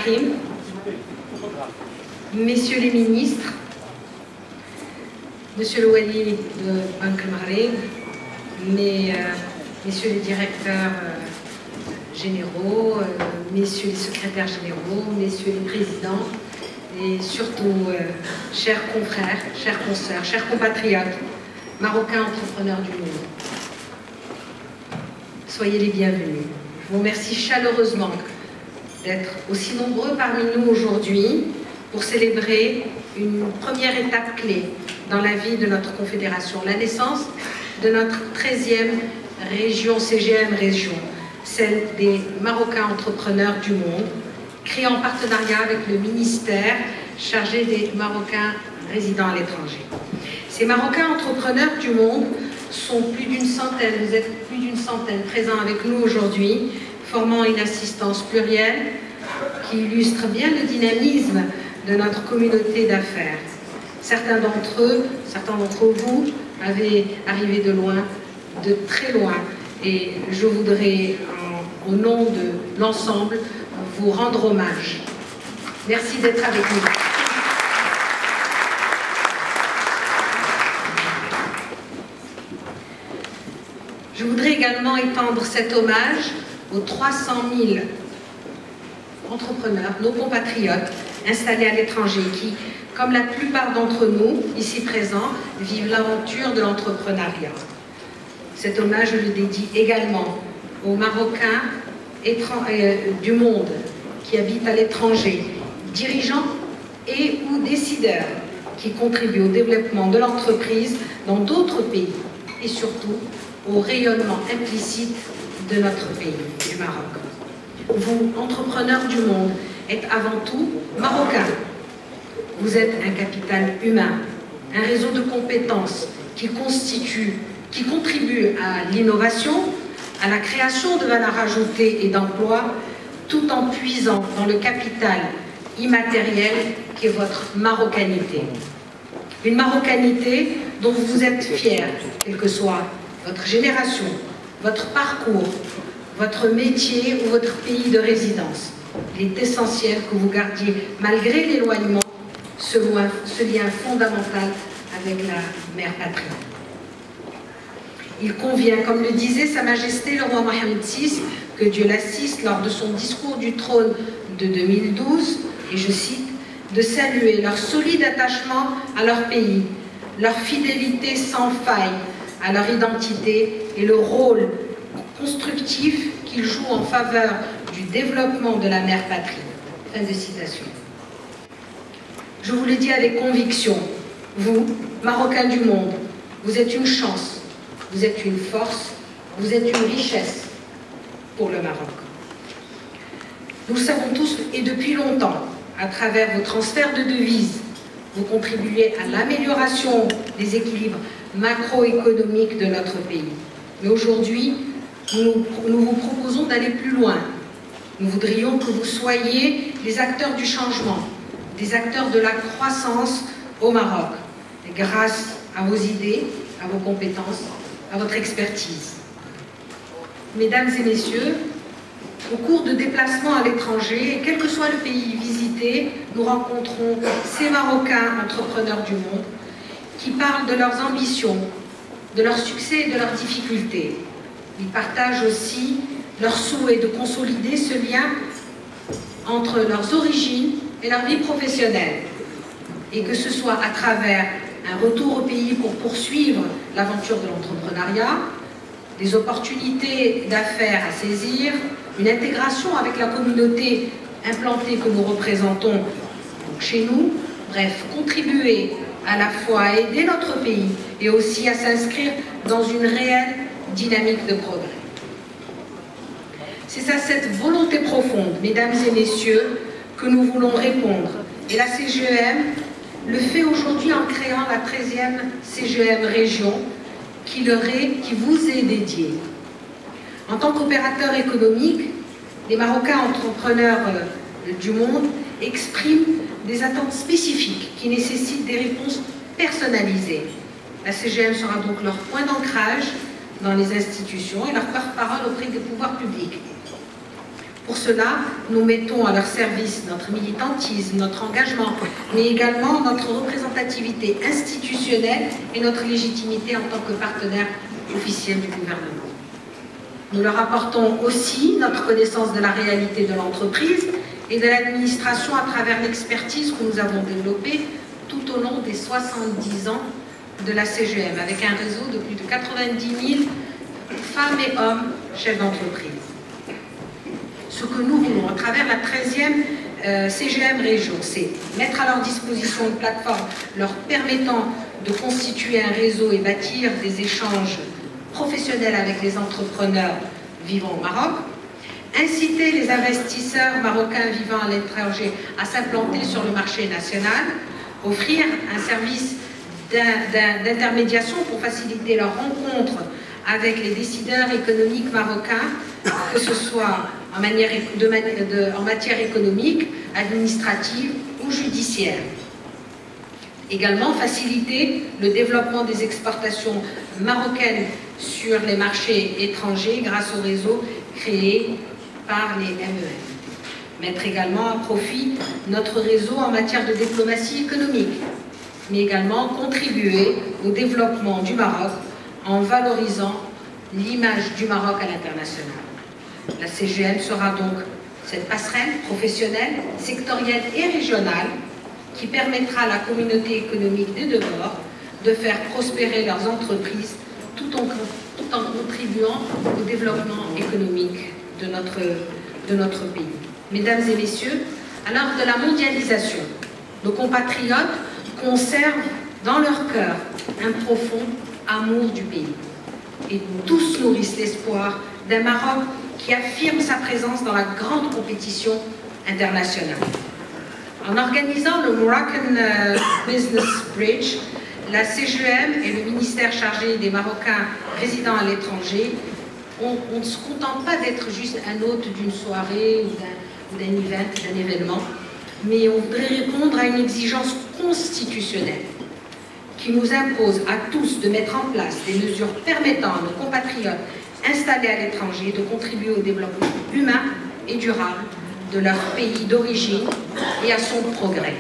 Rahim, messieurs les ministres, monsieur le Wali de Banque Maghreb, messieurs les directeurs généraux, messieurs les secrétaires généraux, messieurs les présidents, et surtout, chers confrères, chers consoeurs, chers compatriotes, Marocains entrepreneurs du monde. Soyez les bienvenus. Je vous remercie chaleureusement d'être aussi nombreux parmi nous aujourd'hui pour célébrer une première étape clé dans la vie de notre confédération, la naissance de notre 13e région, CGM région, celle des Marocains entrepreneurs du monde, créée en partenariat avec le ministère chargé des Marocains résidant à l'étranger. Ces Marocains entrepreneurs du monde sont plus d'une centaine, vous êtes plus d'une centaine présents avec nous aujourd'hui, formant une assistance plurielle qui illustre bien le dynamisme de notre communauté d'affaires. Certains d'entre vous avez arrivé de loin, de très loin, et je voudrais, au nom de l'ensemble, vous rendre hommage. Merci d'être avec nous. Je voudrais également étendre cet hommage aux 300 000 entrepreneurs, nos compatriotes, installés à l'étranger, qui, comme la plupart d'entre nous, ici présents, vivent l'aventure de l'entrepreneuriat. Cet hommage, je le dédie également aux Marocains du monde qui habitent à l'étranger, dirigeants et ou décideurs qui contribuent au développement de l'entreprise dans d'autres pays et surtout au rayonnement implicite de notre pays, du Maroc. Vous, entrepreneurs du monde, êtes avant tout Marocains. Vous êtes un capital humain, un réseau de compétences qui contribue à l'innovation, à la création de valeur ajoutée et d'emplois, tout en puisant dans le capital immatériel qui est votre marocanité. Une marocanité dont vous êtes fiers, quelle que soit votre génération, votre parcours, votre métier ou votre pays de résidence. Il est essentiel que vous gardiez, malgré l'éloignement, ce lien fondamental avec la mère patrie. Il convient, comme le disait Sa Majesté le roi Mohammed VI, que Dieu l'assiste lors de son discours du trône de 2012, et je cite, de saluer leur solide attachement à leur pays, leur fidélité sans faille à leur identité et le rôle constructif qu'ils jouent en faveur du développement de la mère patrie. Fin de citation. Je vous le dis avec conviction, vous, Marocains du monde, vous êtes une chance, vous êtes une force, vous êtes une richesse pour le Maroc. Nous le savons tous et depuis longtemps, à travers vos transferts de devises, vous contribuez à l'amélioration des équilibres macroéconomiques de notre pays. Mais aujourd'hui, nous vous proposons d'aller plus loin. Nous voudrions que vous soyez les acteurs du changement, des acteurs de la croissance au Maroc, grâce à vos idées, à vos compétences, à votre expertise. Mesdames et messieurs, au cours de déplacements à l'étranger, quel que soit le pays visité, nous rencontrons ces Marocains entrepreneurs du monde qui parlent de leurs ambitions, de leurs succès et de leurs difficultés. Ils partagent aussi leur souhait de consolider ce lien entre leurs origines et leur vie professionnelle. Et que ce soit à travers un retour au pays pour poursuivre l'aventure de l'entrepreneuriat, des opportunités d'affaires à saisir, une intégration avec la communauté implantée que nous représentons donc chez nous, bref, contribuer à la fois à aider notre pays et aussi à s'inscrire dans une réelle dynamique de progrès. C'est à cette volonté profonde, mesdames et messieurs, que nous voulons répondre. Et la CGEM le fait aujourd'hui en créant la 13e CGM région qui vous est dédiée. En tant qu'opérateur économique, les Marocains entrepreneurs du monde expriment des attentes spécifiques qui nécessitent des réponses personnalisées. La CGM sera donc leur point d'ancrage dans les institutions et leur porte-parole auprès des pouvoirs publics. Pour cela, nous mettons à leur service notre militantisme, notre engagement, mais également notre représentativité institutionnelle et notre légitimité en tant que partenaire officiel du gouvernement. Nous leur apportons aussi notre connaissance de la réalité de l'entreprise et de l'administration à travers l'expertise que nous avons développée tout au long des 70 ans de la CGM, avec un réseau de plus de 90 000 femmes et hommes chefs d'entreprise. Ce que nous voulons à travers la 13e CGM Région, c'est mettre à leur disposition une plateforme leur permettant de constituer un réseau et bâtir des échanges professionnels avec les entrepreneurs vivant au Maroc, inciter les investisseurs marocains vivant à l'étranger à s'implanter sur le marché national, offrir un service d'intermédiation pour faciliter leur rencontre avec les décideurs économiques marocains, que ce soit en matière économique, administrative ou judiciaire. Également, faciliter le développement des exportations marocaines sur les marchés étrangers grâce au réseau créé par les MEM. Mettre également à profit notre réseau en matière de diplomatie économique, mais également contribuer au développement du Maroc en valorisant l'image du Maroc à l'international. La CGM sera donc cette passerelle professionnelle, sectorielle et régionale qui permettra à la communauté économique des deux bords de faire prospérer leurs entreprises tout en contribuant au développement économique de notre pays. Mesdames et messieurs, à l'heure de la mondialisation, nos compatriotes conservent dans leur cœur un profond amour du pays. Et tous nourrissent l'espoir d'un Maroc qui affirme sa présence dans la grande compétition internationale. En organisant le Moroccan Business Bridge, la CGM et le ministère chargé des Marocains résidant à l'étranger, on ne se contente pas d'être juste un hôte d'une soirée ou d'un événement, mais on voudrait répondre à une exigence constitutionnelle qui nous impose à tous de mettre en place des mesures permettant à nos compatriotes installés à l'étranger de contribuer au développement humain et durable de leur pays d'origine et à son progrès.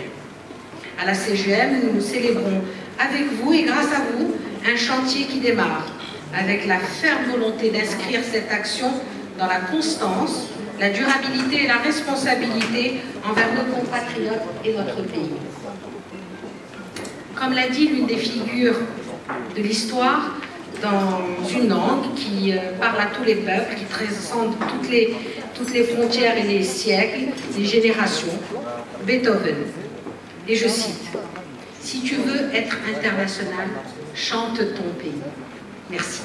À la CGM, nous célébrons avec vous et grâce à vous un chantier qui démarre avec la ferme volonté d'inscrire cette action dans la constance, la durabilité et la responsabilité envers nos compatriotes et notre pays. Comme l'a dit l'une des figures de l'histoire, dans une langue qui parle à tous les peuples, qui transcende toutes les frontières et les siècles, les générations, Beethoven. Et je cite, « Si tu veux être international, chante ton pays. » Merci.